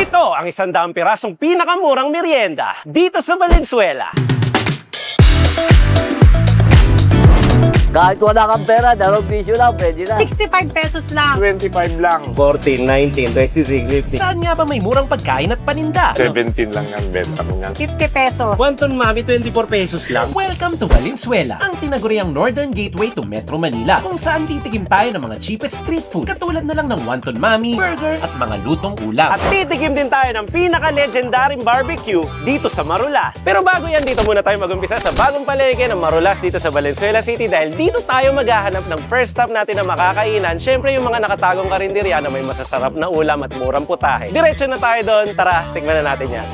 Ito ang 100 pirasong pinakamurang merienda dito sa Valenzuela. Kahit wala kang pera, dalawang piso lang, pwede na. 65 pesos lang. 25 lang. 14, 19, 26, 50. Saan nga ba may murang pagkain at paninda? 17 lang ang benta ko niyan. 50 pesos. Wonton Mami, 24 pesos lang. Welcome to Valenzuela, ang tinaguriang Northern Gateway to Metro Manila, kung saan titikim tayo ng mga cheapest street food katulad na lang ng wonton mami, burger at mga lutong ulam. At titikim din tayo ng pinaka-legendaryong barbecue dito sa Marulas. Pero bago yan, dito muna tayo mag-umpisa sa bagong palengke ng Marulas dito sa Valenzuela City dahil dito tayo maghahanap ng first stop natin na makakainan. Siyempre yung mga nakatagong karinderya na may masasarap na ulam at murang putahe. Diretso na tayo doon. Tara, tikman na natin yan.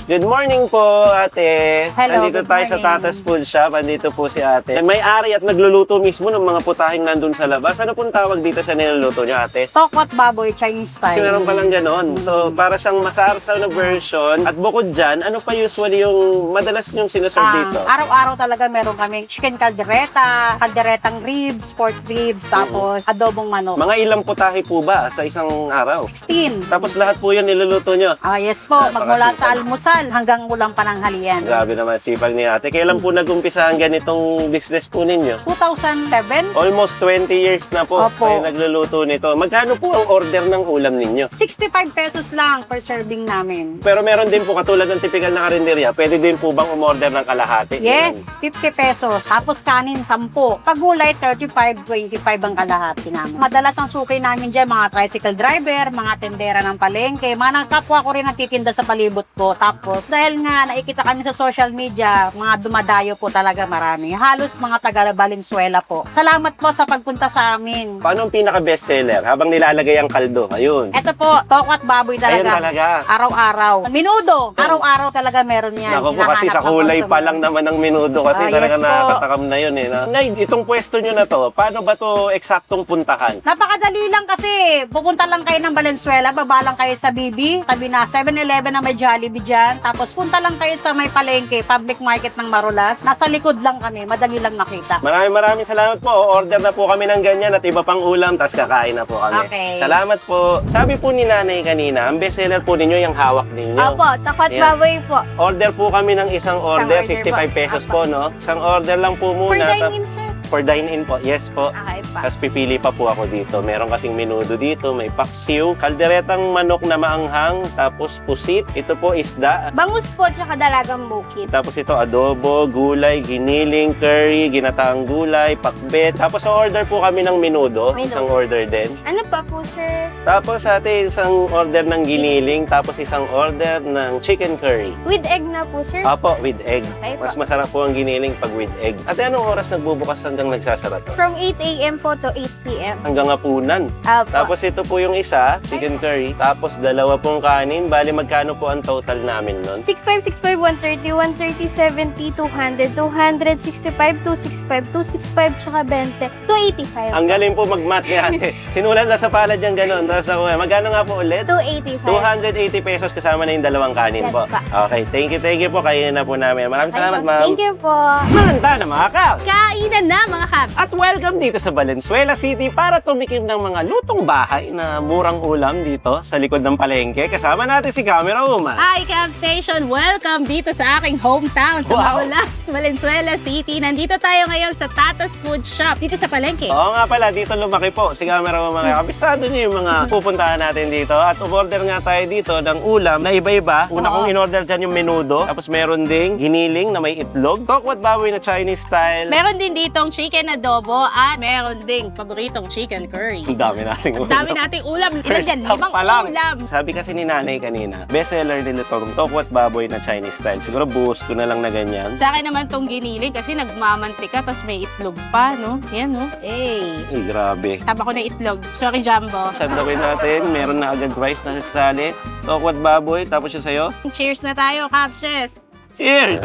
Good morning po, ate. Hello, Nandito good tayo sa morning. Tatas Food Shop. Andito po si ate. May-ari at nagluluto mismo ng mga putaheng nandun sa labas. Ano pong tawag dito sa niluluto niyo, ate? Tokot baboy, Chinese style. Meron palang ganon. So, para siyang masarsaw na version. At bukod dyan, ano pa usually yung madalas niyong sinaserve dito? Araw-araw talaga meron kami chicken caldereta, calderetang ribs, pork ribs, tapos adobong manok. Mga ilang putahe po ba sa isang araw? 16. Tapos lahat po yun niluluto niyo? Yes po, magmula sa almusal hanggang ulang pananghalian. Grabe naman sipag ni ate. Kailan po nag-umpisa ang ganitong business po ninyo? 2007, Almost 20 years na po Opo. kayo nagluluto nito. Magkano po ang order ng ulam ninyo? 65 pesos lang per serving namin. Pero meron din po katulad ng typical na karinderya, pwede din po bang umorder ng kalahati? Yes, 50 pesos. Tapos kanin, 10. Pag gulay, 35, 25 ang kalahati namin. Madalas ang suki namin dyan, mga tricycle driver, mga tendera ng palengke, mga kapwa ko rin nagtitinda sa palibot ko. Tapos, dahil nga nakikita kami sa social media, mga dumadayo po talaga marami. Halos mga taga Valenzuela po. Salamat po sa pagpunta sa amin. Paano ang pinaka-best seller habang nilalagay ang kaldo? Ayun. Ito po, toko at baboy Ayun talaga. talaga. Araw-araw. Minudo, araw-araw talaga meron yan. Naku po, kasi sa Hinahanap ng kulay pa customer. lang naman ng minudo kasi Ah, talaga yes po. nakakatakam na yun eh. Nay, itong pwesto nyo na to, paano ba to eksaktong puntahan? Napakadali lang kasi. Pupunta lang kayo ng Valenzuela, baba lang kayo sa BB, tabi na 7-Eleven na may Jollibee dyan. Tapos punta lang kayo sa may palengke, public market ng Marulas. Nasa likod lang kami, madali lang makita. Maraming salamat po. O-order na po kami ng ganyan at iba pang ulam, tas kakain na po kami. Okay. Salamat po. Sabi po ni nanay kanina, ang bestseller po ninyo yung hawak ninyo. Opo, takot Ayan. baboy po. Order po kami ng isang order, order 65 po. pesos po, no? Isang order lang po For muna. dine-in, sir. For dine-in po, yes po. Okay pa. Tapos pipili pa po ako dito. Meron kasing menudo dito, may paksiw, kalderetang manok na maanghang, tapos pusit. Ito po isda. Bangus po, tsaka dalagang bukid. Tapos ito adobo, gulay, giniling, curry, ginataang gulay, pakbet. Tapos order po kami ng menudo, Menudo. isang order din. Ano pa po, sir? Tapos ate, isang order ng giniling, tapos isang order ng chicken curry. With egg na po, sir? Apo, with egg. Okay po. Mas masarap po ang giniling pag with egg. Ate, anong oras nagbubukas hanggang nagsasara to? From 8 a.m. po to 8 p.m. Hanggang hapunan. Opo. Tapos ito po yung isa, chicken curry. Tapos dalawa pong kanin. Bali, magkano po ang total namin nun? 65, 65, 130, 130, 70, 200, 265, 265, 265, tsaka 20, 285. Ang galing po mag-math ni ate. Sinulat na sa palad yung ganun. Tapos ako, magkano nga po ulit? 285. 280 pesos kasama na yung dalawang kanin Yes po. pa. Okay, thank you po. Kainin na po namin. Maraming salamat, ma'am. Thank you po. Manta na mga kap! Kainan na, mga kaps. At welcome dito sa Valenzuela City para tumikim ng mga lutong bahay na murang ulam dito sa likod ng palengke. Kasama natin si Camera Woman. Hi, Camp Station! Welcome dito sa aking hometown sa Wow. Marulas, Valenzuela City. Nandito tayo ngayon sa Tatas Food Shop, dito sa Palengke. Oo nga pala, dito lumaki po si Camera Woman. Kabisado niyo yung mga pupuntahan natin dito. At umorder nga tayo dito ng ulam na iba-iba. Una Oo. kong in-order dyan yung menudo. Tapos meron ding giniling na may itlog. Tokwat baboy na Chinese style. Meron din ditong chicken adobo at meron ding paboritong chicken curry. Ang dami nating ulam. Dami nating ulam. Ilan First dyan? stop 5 pa lang. ulam. Sabi kasi ni nanay kanina, bestseller din ito, yung tokwat baboy na Chinese style. Siguro buhos ko na lang na ganyan. Sa akin naman tong giniling kasi nagmamantika tapos may itlog pa, no? Yan, no? Hey! Ay, grabe. Tama ko na itlog. Sorry, Jumbo. Sandawin natin, meron na agad rice na sasali. Tokwat baboy, tapos yung sayo. Cheers na tayo, Capses! Cheers!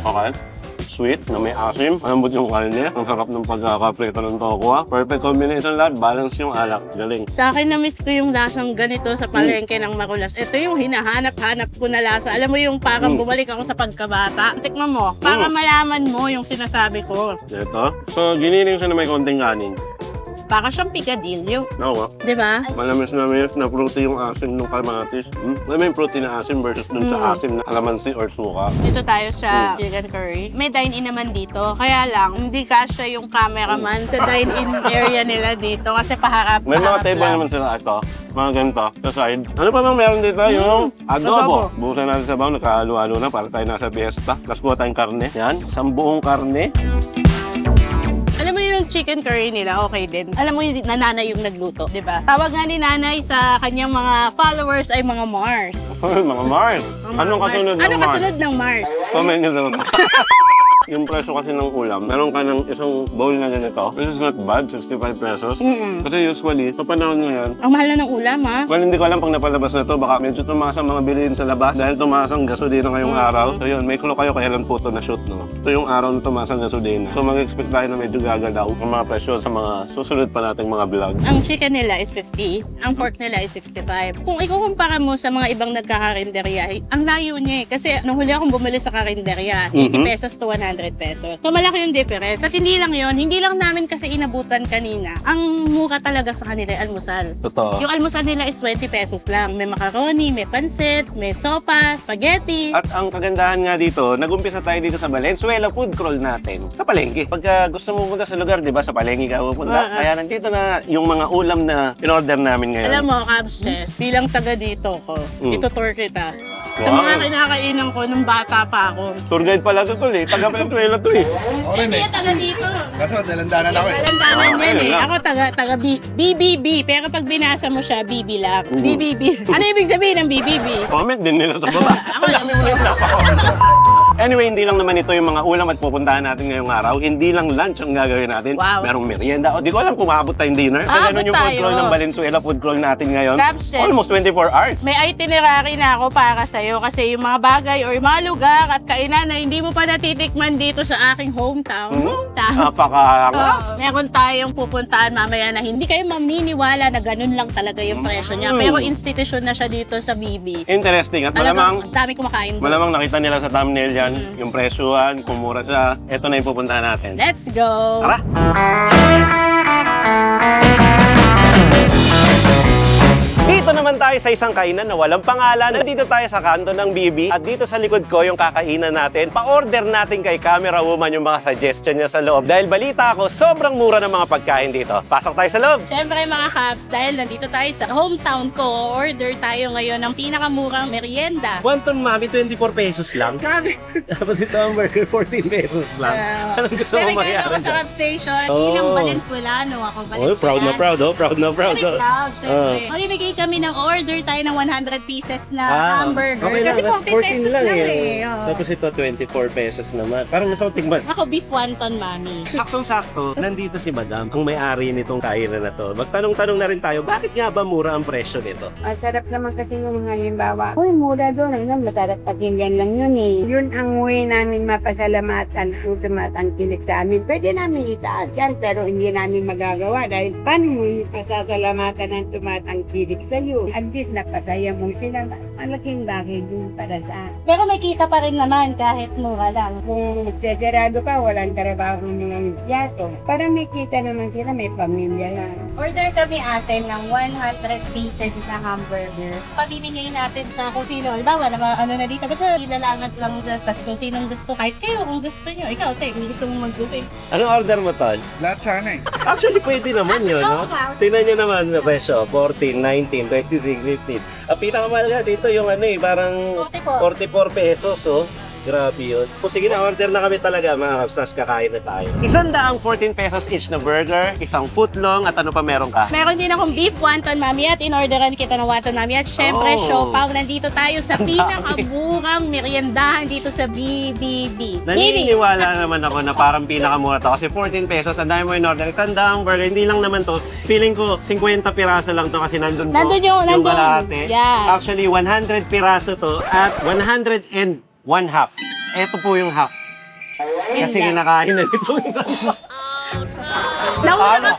Okay. sweet na may asim. Malambot yung karne. Ang sarap ng pagkakaprito ng tokwa. Perfect combination lahat. Balance yung alak. Galing. Sa akin, na-miss ko yung lasang ganito sa palengke ng Marulas. Ito yung hinahanap-hanap ko na lasa. Alam mo yung parang bumalik ako sa pagkabata. Tikman mo, para malaman mo yung sinasabi ko. Ito. So, giniling siya na may konting kanin. Para siyang pigadilyo. Oo. Di ba? Malamis na fruity yung asim ng kamatis. Alam mo yung fruity na asim versus dun sa asim na kalamansi or suka. Dito tayo sa chicken curry. May dine-in naman dito. Kaya lang, hindi kasya yung cameraman sa dine-in area nila dito kasi paharap. May mga paharap table lang. naman sila ito. Mga ganito. Sa side. Ano pa bang meron dito? Yung adobo. Adobo. Buhusan natin sa baw. Nakahalo-halo na para tayo nasa fiesta. Tapos kuha tayong karne. Yan. Isang buong karne. Alam mo yung chicken curry nila, okay din. Alam mo yung nanay yung nagluto, di ba? Tawag nga ni nanay sa kanyang mga followers ay mga Mars. Mga Mars. Anong kasunod ng Anong Mars? kasunod ng Mars? Comment nyo sa mga. Yung presyo kasi ng ulam, meron ka ng isang bowl na ganito. This is not bad, 65 pesos. Kasi usually, sa panahon ngayon, Ang mahal na ng ulam, ha? well, hindi ko alam pag napalabas na to, baka medyo tumaas ang mga bilihin sa labas dahil tumaas ang gasolina ngayong araw. So yun, may clue kayo kaya lang po ito na-shoot, no? Ito yung araw na tumaas ang gasolina. So mag-expect tayo na medyo gagalaw ang mga presyo sa mga susunod pa nating mga vlog. Ang chicken nila is 50, ang pork nila is 65. Kung ikukumpara mo sa mga ibang nagkakarinderya, ang layo niya eh. Kasi nung huli akong bumili sa karinderya, 80 pesos to 100 pesos. So malaki yung difference. At hindi lang yun, hindi lang namin kasi inabutan kanina. Ang mura talaga sa kanila ay almusal. Totoo. Yung almusal nila is 20 pesos lang. May macaroni, may pansit, may sopa, spaghetti. At ang kagandahan nga dito, nag-umpisa tayo dito sa Valenzuela food crawl natin. Sa palengke. Pagka gusto mo punta sa lugar, di ba, sa palengke ka pupunta. Kaya nandito na yung mga ulam na in-order namin ngayon. Alam mo, Cabs Chess, bilang taga dito ko, itutour kita. Sa Wow. mga kinakainan ko nung bata pa ako. Tour guide pala to eh. Taga Valenzuela to eh. Hindi, taga dito. Kaso, dalandanan ako eh. Alandanan yan ayun eh. lang. Ako taga BBB. Pero pag binasa mo siya, BB lang. BBB. Ano ibig sabihin ng BBB? Comment din nila sa baba. Ako dami mo na yung napaka-comment. Anyway, hindi lang naman ito yung mga ulam at pupuntahan natin ngayong araw. Hindi lang lunch ang gagawin natin. Wow. Merong merienda. O, di ko alam kung maabot tayong dinner. Sa Aabot ganun yung food tayo. crawl ng Valenzuela food crawl natin ngayon. Cabs, Chess. Almost 24 hours. May itinerary na ako para sa'yo kasi yung mga bagay or yung mga lugar at kainan na hindi mo pa natitikman dito sa aking hometown. Napaka-angas. Meron tayong pupuntahan mamaya na hindi kayo maminiwala na ganun lang talaga yung presyo niya. Pero institusyon na siya dito sa BB. Interesting. At Talagang malamang, ang dami kumakain doon. malamang nakita nila sa thumbnail yan, yung presyuhan, kung mura siya. Ito na yung pupuntahan natin. Let's go! Tara! Dito naman tayo sa isang kainan na walang pangalan. Nandito tayo sa kanto ng BB at dito sa likod ko yung kakainan natin. Pa-order natin kay camera woman yung mga suggestion niya sa loob. Dahil balita ko, sobrang mura ng mga pagkain dito. Pasok tayo sa loob! Siyempre mga Cabs, dahil nandito tayo sa hometown ko, order tayo ngayon ng pinakamurang merienda. Wonton Mami, 24 pesos lang. Grabe! Tapos ito ang burger, 14 pesos lang. Anong gusto mo Pero mangyari ako sa dyan? Cabs Station, Oh. ilang Valenzuelano ako. Oh, Valenzuelano. proud na proud, oh. Proud na proud. Very Oh. proud, syempre. Mamimigay kami ng order tayo ng 100 pieces na hamburger. okay lang. Kasi 40 pesos lang eh. Oh. Tapos ito, 24 pesos naman. Parang nasa tingman. Ako, beef wonton, mami. Saktong-sakto, nandito si Madam, ang may-ari nitong kainan na to. Magtanong-tanong na rin tayo, bakit nga ba mura ang presyo nito? Masarap naman kasi yung halimbawa, uy, mura doon, ano, masarap pakinggan lang yun eh. Yun ang way namin mapasalamatan kung tumatangkilik sa amin. Pwede namin itaas yan, pero hindi namin magagawa dahil paano mo pasasalamatan ang tumatangkilik sa iyo? At least napasaya mo sila, malaking bagay din para sa Pero may kita pa rin naman kahit mura lang. kung magsasarado ka, walang trabaho ng yaso. Para may kita naman sila, may pamilya lang. Order kami ate ng 100 pieces na hamburger. Pamimigay natin sa kung sino. Halimbawa, ano na dito. Basta ilalangat lang dyan. Tapos kung sinong gusto. Kahit kayo kung gusto nyo. Ikaw, te, kung gusto mong mag-booking. Anong order mo, Tol? Lahat sana eh. Actually, pwede naman yun, no? oo. Tingnan nyo naman na presyo, 14, 19, 26, 15. Ang pinakamahalaga dito yung ano eh, parang 44 pesos, oh. Grabe yun. Kung sige na, order na kami talaga mga kapsas, kakain na tayo. 114 pesos each na burger, isang footlong, at ano pa meron ka? Meron din akong beef wonton, mami, at in-orderan kita ng wonton, mami. At syempre, Oh. siopaw. Nandito tayo sa pinakamurang meriendahan dito sa BBB. Naniniwala naman ako na parang pinakamura to kasi 14 pesos, ang dami mo in-order. Isang daang burger, hindi lang naman to. Feeling ko 50 piraso lang to kasi nandun po Nandun. kalahati. Yeah. Actually, 100 piraso to at 101 half. Ito po yung half. Kasi kinakain na nito isang Nahuli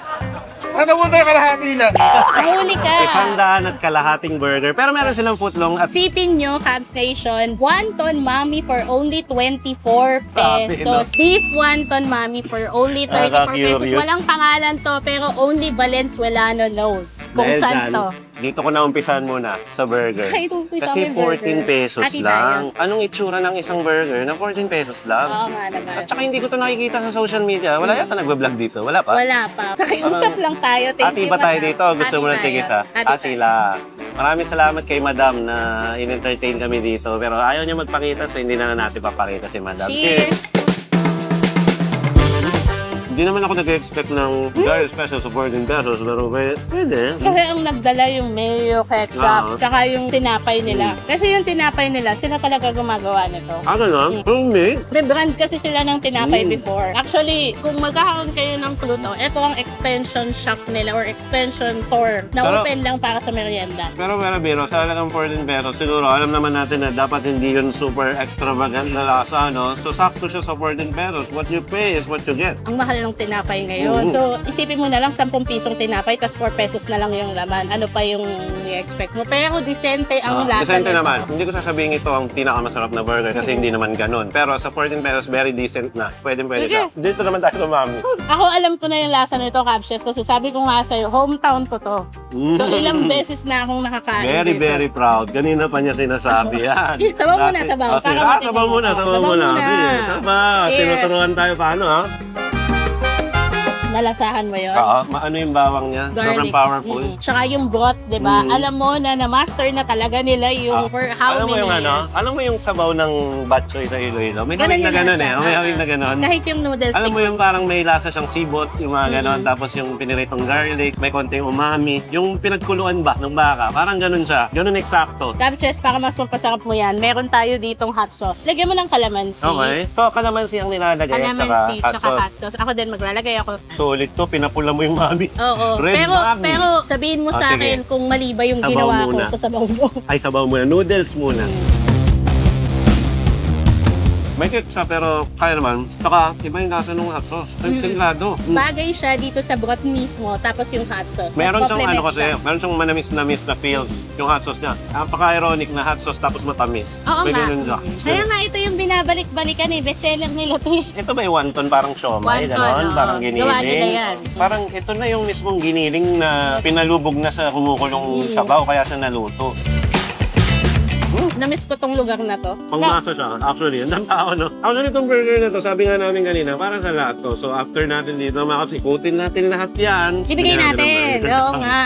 Ano mo tayo kalahati na? Nahuli ka. 100 at kalahating burger. Pero meron silang footlong at Sipin nyo, Cab Station, wonton mami for only 24 Sabi pesos. Beef wonton mami for only 34 pesos. Nakaka-curious. Walang pangalan to, pero only Valenzuelano knows kung dahil saan dyan, to. dito ko na umpisahan muna sa burger. Ay, umpisa Kasi mo yung 14 burger. pesos Ati lang. tayo. Anong itsura ng isang burger na 14 pesos lang? Oo nga naman. At saka hindi ko to nakikita sa social media. Wala yata nagbablog dito. Wala pa? Wala pa. Nakiusap lang tayo. Thank Ati you, ba tayo madam. dito? Gusto Ati mo ng tayo. tigisa? Ati Ati tayo. la. Maraming salamat kay Madam na in-entertain kami dito. Pero ayaw niya magpakita so hindi na natin papakita si Madam. Cheers! Hindi naman ako nag-expect ng very special sa 14 pesos. Pero pwede. Kasi ang nagdala yung mayo, ketchup, Oo. tsaka yung tinapay nila. Kasi yung tinapay nila, sila talaga gumagawa nito. Ganun? Homemade? May brand kasi sila ng tinapay Mm. before. Actually, kung magkakaroon kayo ng Pluto, ito ang extension shop nila or extension tour na Pero- open lang para sa merienda. Pero biro, sa halagang 14 pesos, siguro alam naman natin na dapat hindi yun super extravagant na lasa, no? So, sakto siya sa 14 pesos. What you pay is what you get. Ang mahal ng tinapay ngayon. Oo. So, isipin mo na lang 10 pisong tinapay tas 4 pesos na lang yung laman. Ano pa yung i-expect mo? Pero decente ang lasa Decente nito. naman. Hindi ko sasabihin ito ang pinakamasarap na burger kasi hindi naman ganun. Pero sa 14 pesos, very decent na. Pwede Sige. siya. Dito naman tayo sa mami. Ako alam ko na yung lasa nito, Capsies, kasi sabi ko nga sa'yo, hometown ko to. So, ilang beses na akong nakakain Very, dito. very proud. Kanina pa niya sinasabi yan. Sabaw muna, Dati- sabaw. Oh, sige. Para matignan Sabaw mo. muna, sabaw Sabaw muna. muna. Sige, sabaw. Cheers. Tinuturuan tayo paano, ha? Nalasahan mo yun? Oo. Ano yung bawang niya? Sobrang powerful. Tsaka yung broth, di ba? Mm. Alam mo na na-master na talaga nila yung for how alam mo many yung years. alam mo yung sabaw ng batchoy sa Iloilo? May Ganun hawig na yung ganun lasa. eh. May hawig na ganun. Kahit yung noodles Alam stick. mo yung parang may lasa siyang sibot, yung mga ganon, tapos yung piniritong garlic, may konting umami. Yung pinagkuluan ba ng baka, parang ganun siya. Ganun eksakto. Capsies, para mas mapasarap mo yan, meron tayo ditong hot sauce. Lagyan mo ng calamansi. Okay. So, kalamansi ang nilalagay at Calamansi, saka tsaka hot sauce. Ako din maglalagay ako. Solid to, pinapula mo yung mami. Oo. Red mami. Pero sabihin mo sa sige. akin kung mali ba yung Sabaw ginawa ko muna. sa sabaw mo. Ay, sabaw muna. Noodles muna. May ketchup pero kaya naman. Saka, iba yung lasa ng hot sauce. Tinglado. Bagay siya dito sa broth mismo, tapos yung hot sauce. Meron siyang Nag-complement ano kasi, siya. meron siyang manamis-namis na feels yung hot sauce niya. Napaka-ironic na hot sauce tapos matamis. Oo May nga. ganun siya. Kaya nga ito yung binabalik-balikan eh. Bestseller nila to eh. Ito ba yung wonton parang siomay? Wonton, Ganon? oo. Parang giniling? Gawa nila yan. Parang ito na yung mismong giniling na pinalubog na sa kumukulong sabaw kaya siya naluto. Namiss ko tong lugar na to. Pangmasa siya, actually. Ang tao, no? Actually, itong burger na to, sabi nga namin kanina, para sa lahat to. So, after natin dito, makasikutin natin lahat yan. Ibigay Bigyan natin. ng burger. Oo nga.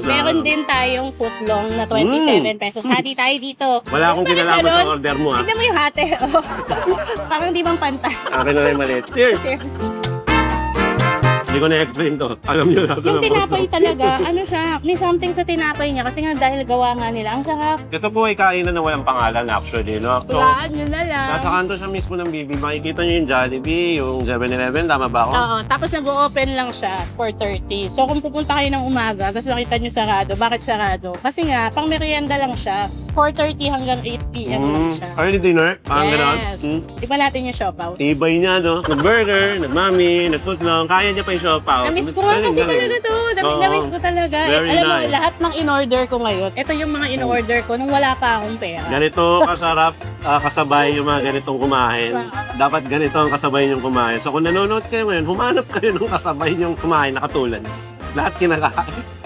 Meron din tayong footlong na 27 pesos. Hati tayo dito. Wala akong Bakit kinalaman sa ganun? order mo, ha? Tignan mo yung hati. Oh. Parang di bang pantay. Akin na lang maliit. Cheers! Cheers. Hindi ko na-explain to. Alam nyo na. Yung tinapay talaga, ano siya, may something sa tinapay niya kasi nga dahil gawa nga nila. Ang sarap. Ito po ay kainan na walang pangalan actually, no? So, Tulaan nyo na lang. nasa kanto siya mismo ng BB. Makikita nyo yung Jollibee, yung 7-Eleven, tama ba ako? Oo, tapos nag-open lang siya 4:30. So kung pupunta kayo ng umaga, tapos nakita nyo sarado, bakit sarado? Kasi nga, pang merienda lang siya. 4:30 hanggang 8 p.m. lang siya. Early dinner, parang ganon. Yes. Di ba natin yung siopaw? Tibay niya, no? Nag-burger, nag-mami, nag-footlong, kaya niya pa yung siopaw. Namiss ko nga kasi Galing. talaga to. Oo. Namiss ko talaga. Very Alam mo, nice. lahat ng in-order ko ngayon, ito yung mga in-order ko nung wala pa akong pera. Ganito kasarap, kasabay yung mga ganitong kumain. Dapat ganito ang kasabay yung kumain. So kung nanonood kayo ngayon, humanap kayo ng kasabay yung kumain na katulad. Lahat kinakain.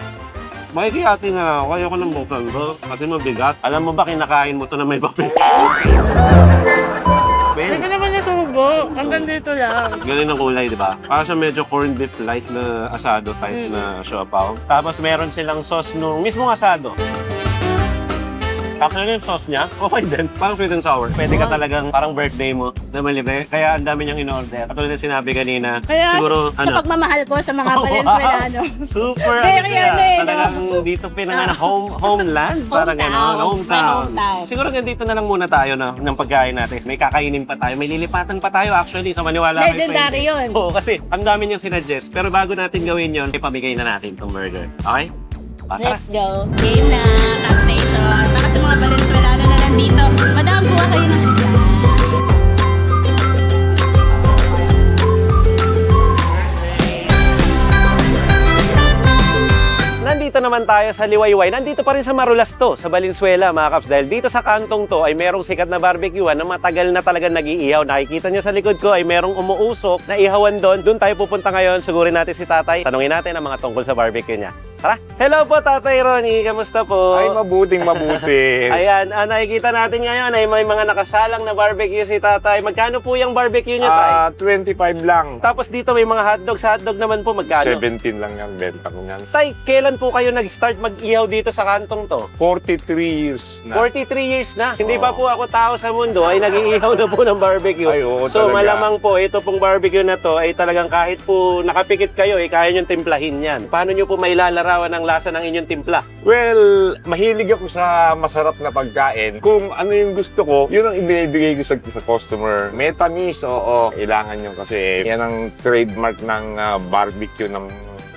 Makikiyati na lang ako. Ayoko ng bukal bro. Kasi mabigat. Alam mo ba kinakain mo to na may papel? Hindi ko naman nasubo. Hanggang dito lang. Galing ng kulay, di ba? Para siya medyo corned beef light na asado type na siopaw. Tapos meron silang sauce nung mismong asado. Actually, yung sauce niya, okay din. Parang sweet and sour. Pwede ka talagang parang birthday mo na malibre. Kaya ang dami niyang in-order. Katulad na sinabi kanina. Kaya siguro, sa pagmamahal ko sa mga Oh, Valenzuelano. Super, Very siya. ano eh, no? Talagang dito pinanganak, homeland, parang Hometown. gano'n, hometown. May hometown. Siguro ganito na lang muna tayo ng pagkain natin. May kakainin pa tayo, may lilipatan pa tayo actually, sa maniwala kayo sa Legendary hindi. yun. Oo, kasi ang dami niyang sinuggest. Pero bago natin gawin yun, ipamigay na natin itong burger. Okay? Tara. Let's go. Game na, Cap Station. Para sa mga Valenzuelano na nandito, madam, buha kayo ng isa. naman tayo sa Liwayway. Nandito pa rin sa Marulas to, sa Valenzuela mga kaps. Dahil dito sa kantong to ay merong sikat na barbecuean na matagal na talaga nag-iihaw. Nakikita nyo sa likod ko ay merong umuusok na ihawan doon. Doon tayo pupunta ngayon. Sugurin natin si tatay. Tanungin natin ang mga tungkol sa barbecue niya. Tara! Hello po, Tatay Ronnie. Kamusta po? Ay, mabuting mabuti. Ayan, nakikita natin ngayon ay may mga nakasalang na barbecue si Tatay. Magkano po yung barbecue niyo, Tay? 25 lang. Tapos dito may mga hotdog. Sa hotdog naman po magkano? 17 lang yung benta ko yan. Tay, kailan po kayo nag-start mag-ihaw dito sa kantong to? 43 years na. 43 years na. Hindi pa po ako tao sa mundo ay nag-iihaw na po ng barbecue. Ay, oo, so talaga. malamang po, ito pong barbecue na to ay talagang kahit po nakapikit kayo, kaya nyo timplahin yan. Paano nyo po may lalarawan ng lasa ng inyong timpla? Well, mahilig ako sa masarap na pagkain. Kung ano yung gusto ko, yun ang ibinibigay ko sa customer. May tamis, oo. Kailangan nyo kasi yan ang trademark ng barbecue ng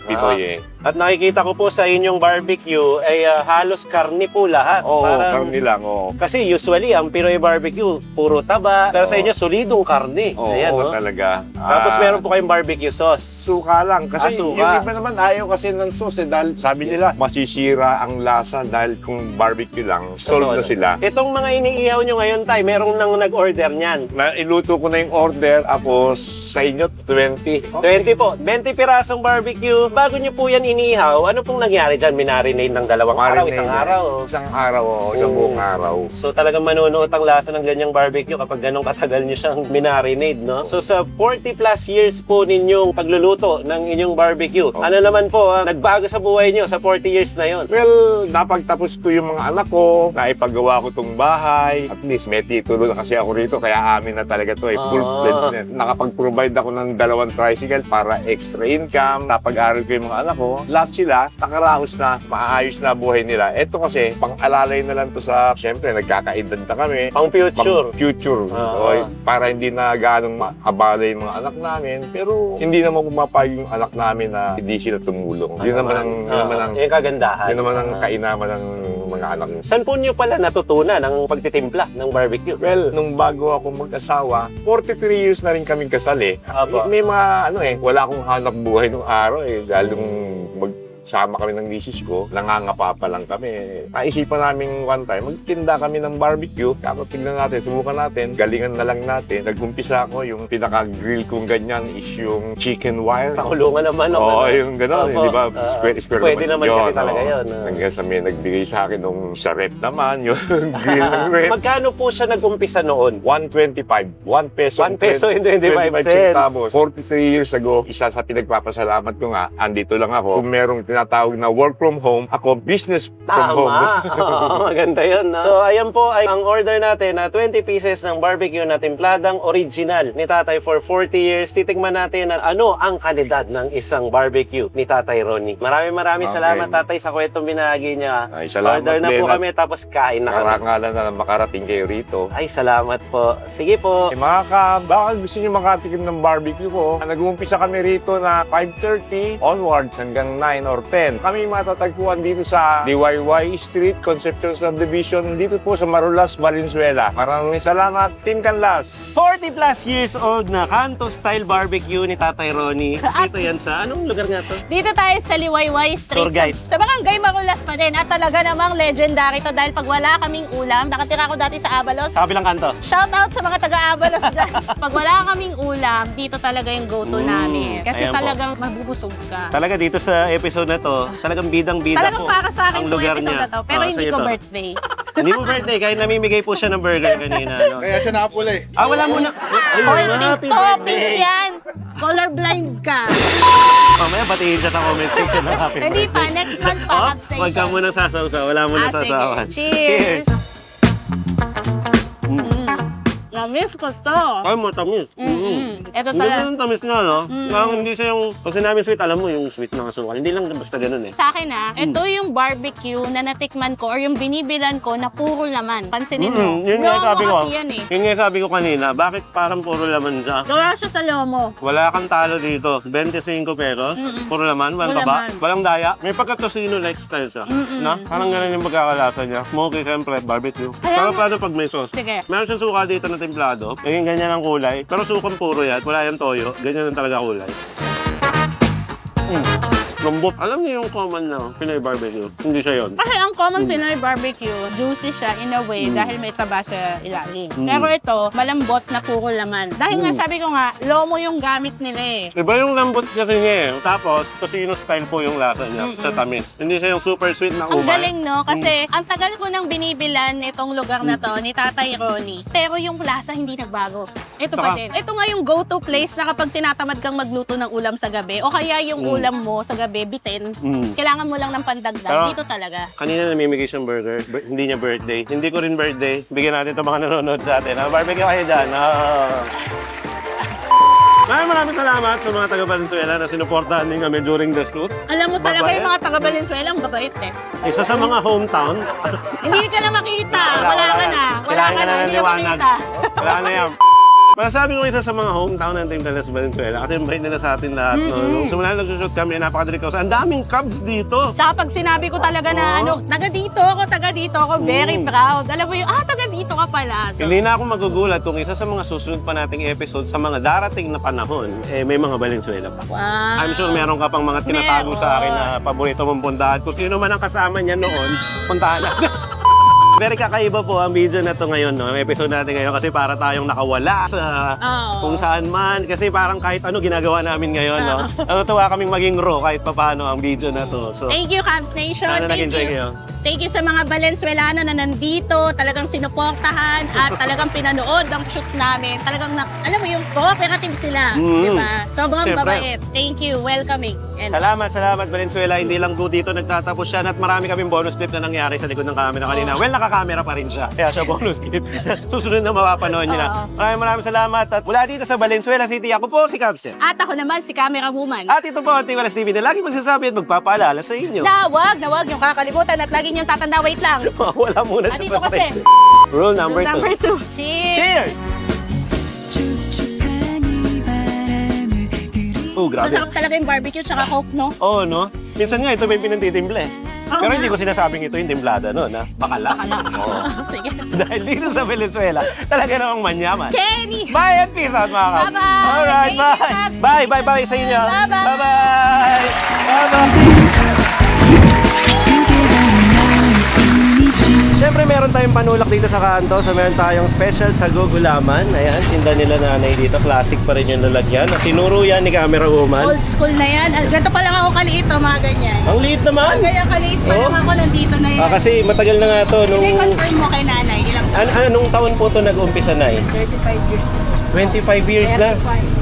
Pinoy eh. At nakikita ko po sa inyong barbecue ay halos karne po lahat. Oo, Parang- karni lang, oo. Kasi usually ang Pinoy barbecue, puro taba. Pero sa inyo, solidong karne. Oo, Ayan, no? talaga. Tapos meron po kayong barbecue sauce. Suka lang. Kasi Suka. yung iba naman ayaw kasi ng sauce eh. Dahil sabi nila, masisira ang lasa dahil kung barbecue lang, solve na sila. Itong mga iniihaw nyo ngayon, Tay, merong nang nag-order niyan. Iluto ko na yung order, tapos sa inyo, 20. 20 po. 20 pirasong barbecue. Bago nyo po yan inihaw, ano pong nangyari dyan? Minarinate ng dalawang araw, isang araw? Isang araw, isang Oo. buong araw. So talagang manunuot ang lasa ng ganyang barbecue kapag ganong katagal nyo siyang minarinade, no? So sa 40 plus years po ninyong pagluluto ng inyong barbecue, ano naman po, nagbago sa buhay nyo sa 40 years na yon? Well, napagtapos ko yung mga anak ko, naipagawa ko tong bahay. At least may titulo na kasi ako rito, kaya amin na talaga to eh, full-fledged na. Nakapag-provide ako ng 2 tricycle para extra income. Napag-aral ko yung mga anak ko. Lahat sila, nakaraos na, maayos na buhay nila. Ito kasi, pang-alalay na lang to sa, syempre, nagkakaedad na kami. Pang future. Future. Oo. Para hindi na ganong abala yung mga anak namin. Pero hindi naman pumapayag yung anak namin na hindi sila tumulong. Yun naman ang, yung kagandahan. yun naman ang kainaman ng mga anak nyo. Saan po nyo pala natutunan ang pagtitimpla ng barbecue? Well, nung bago ako mag-asawa, 43 years na rin kaming kasal eh. Apo. May mga wala akong hanap buhay nung araw eh. Dahil nung magsama kami ng misis ko, nangangapa pa lang kami. Naisipan namin one time, magtinda kami ng barbecue. Tapos tignan natin, subukan natin, galingan na lang natin. Nag-umpisa ako, yung pinaka-grill kong ganyan is yung chicken wire. Pakulungan naman. Oo, yung gano'n, Opo. di ba? Square Pwede naman kasi yun, talaga oo. yun. Hanggang sa may nagbigay sa akin nung sa rep naman, yung grill ng rep. Magkano po siya nag-umpisa noon? 125. 1 peso. 1 peso and 25 cents. centavos. 43 years ago, isa sa pinagpapasalamat ko nga, andito lang ako. Kung merong tinatawag na work from home, ako business from home. Oo, maganda yun. No? So, ayan po ay ang order natin na 20 pieces ng barbecue na timpladang original ni Tatay for 40 years. Titigman natin na ano ang kalidad ng isang barbecue ni Tatay Ronnie. Maraming Okay. salamat, Tatay, sa kwentong binahagi niya. Ay, salamat Order na po din. kami tapos kain na kami. Karangalan na makarating kayo rito. Ay, salamat po. Sige po. Eh, baka gusto nyo makatikim ng barbecue ko, nag-uumpisa kami rito na 5:30 onwards hanggang 9 or 10. Kami matatagpuan dito sa Liwayway Street, Concepcion Subdivision, dito po sa Marulas, Valenzuela. Maraming salamat, Team Canlas! 40 plus years old na kanto-style barbecue ni Tatay Ronnie. Dito yan sa, anong lugar nga to? Dito tayo sa Liwayway Street. Tour guide. Sa Barangay Marulas pa din. At talaga namang legendary to dahil pag wala kaming ulam, nakatira ko dati sa Abalos. Sa kabilang kanto. Shout out sa mga taga-Abalos dyan. Pag wala kaming ulam, dito talaga yung go-to namin. Kasi Ayan po. talagang mabubusog ka. Talaga dito sa episode na to, talagang bidang-bida Talagang po para sa akin ang itong lugar episode niya. na to. Pero Oo, hindi sa'yo ko to. birthday. Hindi mo birthday, kahit namimigay po siya ng burger kanina. No? Kaya siya nakapula eh. Ah, wala muna. Hoy, Happy pink to, birthday. pink yan. Colorblind ka. Mamaya batiin siya sa comment section ng happy birthday. Hindi pa, next month pa, Oh, upstation. Huwag ka muna sasawsaw. Wala muna Sige. sasawan. Cheers. Na-miss ko to. Ay, matamis. Ito Hindi talaga. yung tamis nga, no? Mm. Parang hindi siya yung... Pag sinabing sweet, alam mo yung sweet ng asukal. Hindi lang basta ganun eh. Sa akin ito yung barbecue na natikman ko or yung binibilan ko na puro laman. Pansinin mo. Yun nga yung sabi ko. kasi yan eh. Yun nga yung sabi ko kanina. Bakit parang puro laman siya? Gawa siya sa lomo. Wala kang talo dito. 25 pesos. Puro laman. Walang Puro taba. laman. Walang daya. May pagka-tosino-like style siya. Na? Parang ganun yung pagkakalasa niya. Smoky, siyempre, barbecue. Kaya Pero nga. paano pag may sauce? Sige. Meron siyang suka dito na templado. Ganyan ang kulay. Pero sukang puro yan. Wala yung toyo. Ganyan ang talaga kulay. Lambot. Alam niyo yung common na Pinoy barbecue? Hindi siya yun. Kasi ang common Pinoy barbecue, juicy siya in a way dahil may taba sa ilalim. Pero ito, malambot na puro laman. Dahil nga sabi ko nga, lomo yung gamit nila eh. Iba yung lambot kasi niya eh. Tapos, Tocino style po yung lasa niya sa tamis. Hindi siya yung super sweet na Ang umay. galing, no? Kasi ang tagal ko nang binibilan itong lugar na to ni Tatay Ronnie. Pero yung lasa hindi nagbago. Ito pa din. Ito nga yung go-to place na kapag tinatamad kang magluto ng ulam sa gabi o kaya yung ulam mo sa gabi, bitin, kailangan mo lang ng pandagdag. Pero- Dito talaga. Kanina namimigay siyang burger. Hindi niya birthday. Hindi ko rin birthday. Bigyan natin itong mga nanonood sa atin. Barbecue kayo dyan. Maraming salamat sa mga taga Valenzuela na sinuportahan din kami during the shoot. Alam mo talaga Mabait. yung mga taga Valenzuela, ang babait eh. Isa sa mga hometown. Hindi ka na makita. Wala ka na. Wala ka na. Hindi ka makita. Wala na yan. Masasabi ko isa sa mga hometown ng Team Dallas Valenzuela kasi invite nila sa atin lahat. No? Nung simula nagsushoot kami, napakadali ko. Ang daming Cubs dito. Tsaka pag sinabi ko talaga na taga dito ako, very proud. Alam mo yung, taga dito ka pala. So, Hindi na ako magugulat kung isa sa mga susunod pa nating episode sa mga darating na panahon, may mga Valenzuela pa. wow. I'm sure meron ka pang mga tinatago sa akin na paborito mong puntahan. Kung sino man ang kasama niya noon, puntahan natin. Very kakaiba po ang video na to ngayon, no? Ang episode natin ngayon kasi para tayong nakawala sa kung saan man. Kasi parang kahit ano ginagawa namin ngayon, no? Natutuwa kaming maging raw kahit papaano ang video na to. So, Thank you, Cubs Nation. sana Thank nag-enjoy you. kayo. Thank you sa mga Valenzuelano na nandito, talagang sinuportahan at talagang pinanood ang shoot namin. Talagang, alam mo yung cooperative sila, di ba? Sobrang Siyempre. babait. Thank you, welcoming. And Salamat Valenzuela. Hindi lang po dito nagtatapos siya at marami kaming bonus clip na nangyari sa likod ng camera kanina. Well, nakakamera pa rin siya. Kaya siya bonus clip. Susunod na mapapanood niyo na. Maraming salamat. At mula dito sa Valenzuela City, ako po si Cubs Jets. at ako naman si Camera Woman. At ito po ang Team Walas TV na lagi magsasabi at magpapaalala sa inyo. Na wag yung kakalimutan at lagi niyong tatanda, wait lang. Wala muna At siya dito sa kasi, pre. Rule number 2. number 2. Cheers! Cheers! Oh, grabe. Masarap talaga yung barbecue tsaka coke, no? Oo, no? Minsan nga ito may pinantitimple. Pero hindi ko sinasabing ito yung timplada, no? Na bakala. Oo. Sige. Dahil dito sa Venezuela, talaga namang manyaman. Kenny! Bye and peace out, mga Cubs. Bye-bye. Alright, Thank you, bye. Cubs. Bye sa inyo. Bye-bye. Bye-bye. Bye-bye. Siyempre, meron tayong panulak dito sa kanto. So, meron tayong special sa Gugulaman. Ayan, tinda nila nanay dito. Classic pa rin yung lalagyan. Tinuro yan ni Camera Woman. Old school na yan. Ganito pa lang ako kaliit, mga ganyan. Ang liit naman. Kaya kaliit pa lang ako nandito na yan. Kasi matagal na nga to. Nung, I-confirm mo kay nanay. Ilang anong taon po to nag-umpisa na 35 years na. 25 years na.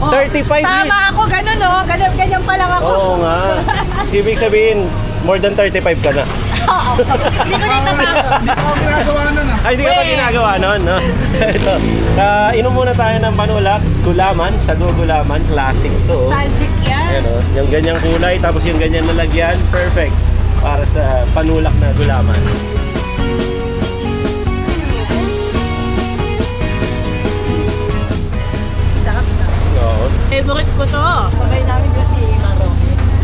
35 years. Tama ako, ganun no? Ganyan pa lang ako. Oo nga. Ibig sabihin, more than 35 ka na. Oo. Hindi ko natabago. Ay, hindi ka pa ginagawa nun, no? Ito. Inom muna tayo ng panulak. Gulaman, sa Gulaman. Classic to. Nostalgic yan. Ayan, oh. Yung ganyang kulay, tapos yung ganyan nalagyan. Perfect. Para sa panulak na gulaman. Sarap na. Oo. Favorite ko to. Sabay namin ko si Maro.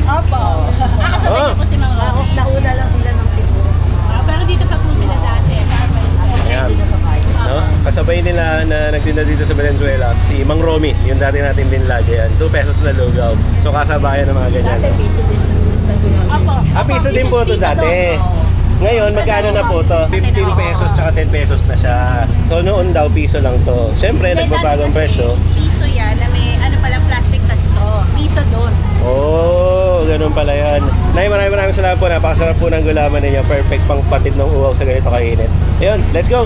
Opo. Kasabay niyo po si Mang Romy. Nauna lang sila ng tipo. Pero dito pa po sila dati. Ayan. No? Kasabay nila na nagtinda dito sa Valenzuela, si Mang Romy, yung dati natin din lagi yan. 2 pesos na lugaw. So kasabayan ng mga ganyan. No? Piso din sa Gulaman. Opo. Piso din po ito dati. Ngayon, magkano na po to? 15 pesos tsaka 10 pesos na siya. So noon daw, piso lang to. Siyempre, nagbabagong presyo. Piso yan na may palang plastic na straw. Piso dos. Oh, ganun pala yan. Nay, maraming salamat po. Napakasarap po ng gulaman ninyo. Perfect pang patid ng uwaw sa ganito kainit. Ayun, let's go!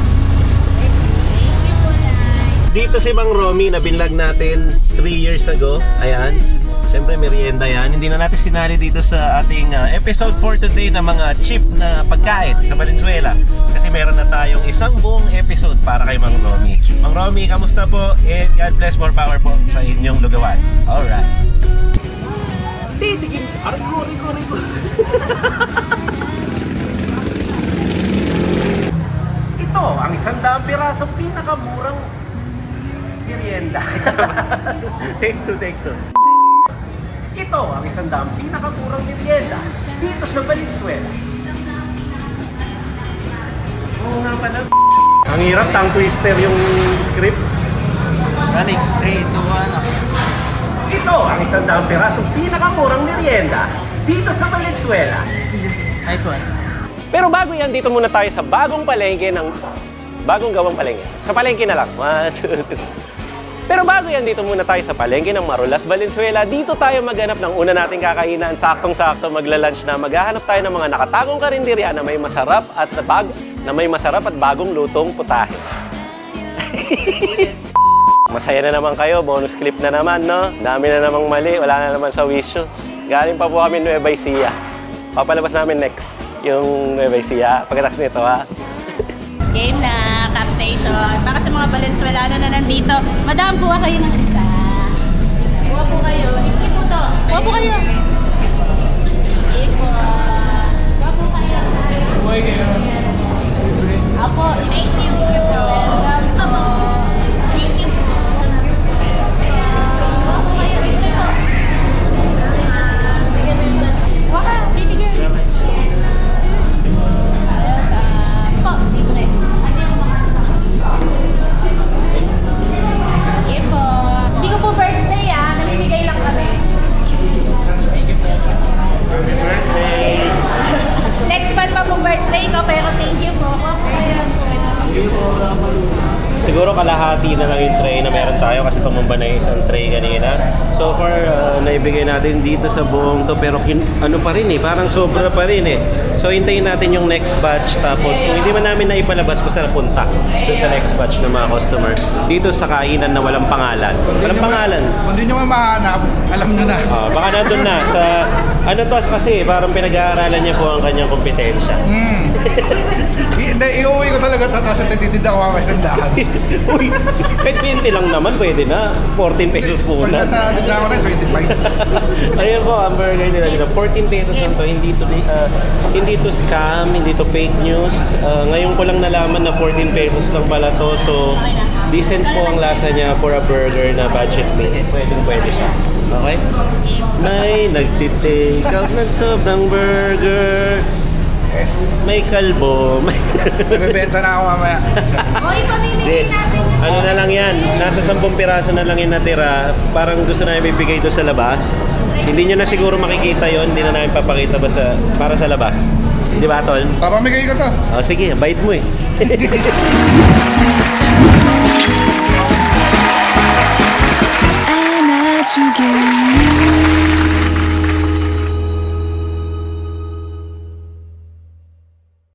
Dito si Mang Romy na binlog natin 3 years ago. Ayan. Siyempre merienda yan. Hindi na natin sinali dito sa ating episode for today na mga cheap na pagkain sa Valenzuela. Kasi meron na tayong isang buong episode para kay Mang Romy. Mang Romy, kamusta po? And God bless, more power po sa inyong lugawan. Alright. Titigin. Rico. Ito ang 100 pirasong pinakamurang merienda. Take two. Ito ang 100 pinakamurang merienda dito sa Valenzuela. Oo nga pala. Ang hirap, tongue twister yung script. Galing, 3, 2, 1. Ito ang 100 pirasong pinakamurang merienda dito sa Valenzuela. Nice one. Pero bago yan, dito muna tayo sa bagong palengke ng... Bagong gawang palengke. Sa palengke na lang. 1, 2, 3. Pero bago yan, dito muna tayo sa palengke ng Marulas, Valenzuela. Dito tayo maghanap ng una nating kakainan. Saktong-sakto magla-lunch na. Maghahanap tayo ng mga nakatagong karinderya na may masarap at bagong lutong putahe. Masaya na naman kayo, bonus clip na naman, no? Dami na namang mali, wala na naman sa wisyo. Galing pa po kami Nueva Ecija. Papalabas namin next yung Nueva Ecija. Pagkatapos nito, ha? Game na, Cap Station. Para sa mga Valenzuelano na nandito, madam, kuha kayo ng isa. Kuha po kayo. Hindi po to. Kuha po kayo. Sige po. Kuha po kayo. Kuha kayo. Apo, thank you. Welcome po. Thank you po. Kuha po kayo. Sige po. Kuha ka. Bibigyan. Po, libre. Sige po. Hindi ko po birthday namimigay lang kami. Happy birthday! Next month pa po birthday ko, pero thank you po. Siguro kalahati na lang yung tray na meron tayo kasi tumumba na yung isang tray kanina. So far, naibigay natin dito sa buong to pero ano pa rin parang sobra pa rin So hintayin natin yung next batch tapos kung hindi man namin naipalabas basta napunta doon sa next batch ng mga customer dito sa kainan na walang pangalan. Walang pangalan. Kung di nyo mahanap, alam nyo na. Baka nandun na sa ano to kasi parang pinag-aaralan niya po ang kanyang kompetensya. Hindi, iuwi ko talaga ito tapos natitinda ko mamaya sa dahan. Uy, kahit 20 lang naman pwede na. 14 pesos po Pag na. nasa tinda ko na 25. Ayun po, ang burger nila dito. 14 pesos lang to. Hindi to scam, hindi to fake news. Ngayon ko lang nalaman na 14 pesos lang pala to. So, decent po ang lasa niya for a burger na budget meal. Pwede siya. Okay? May nagtitake out ng sobrang burger. Yes. May kalbo. Nagbebenta na ako mamaya. Hoy, pamimigay natin. Ano na lang yan, nasa 10 piraso na lang yung natira. Parang gusto na ibibigay doon sa labas. Hindi nyo na siguro makikita yon, hindi na namin papakita basta para sa labas. Di ba, Tol? Papamigay ko to. Sige, bait mo eh.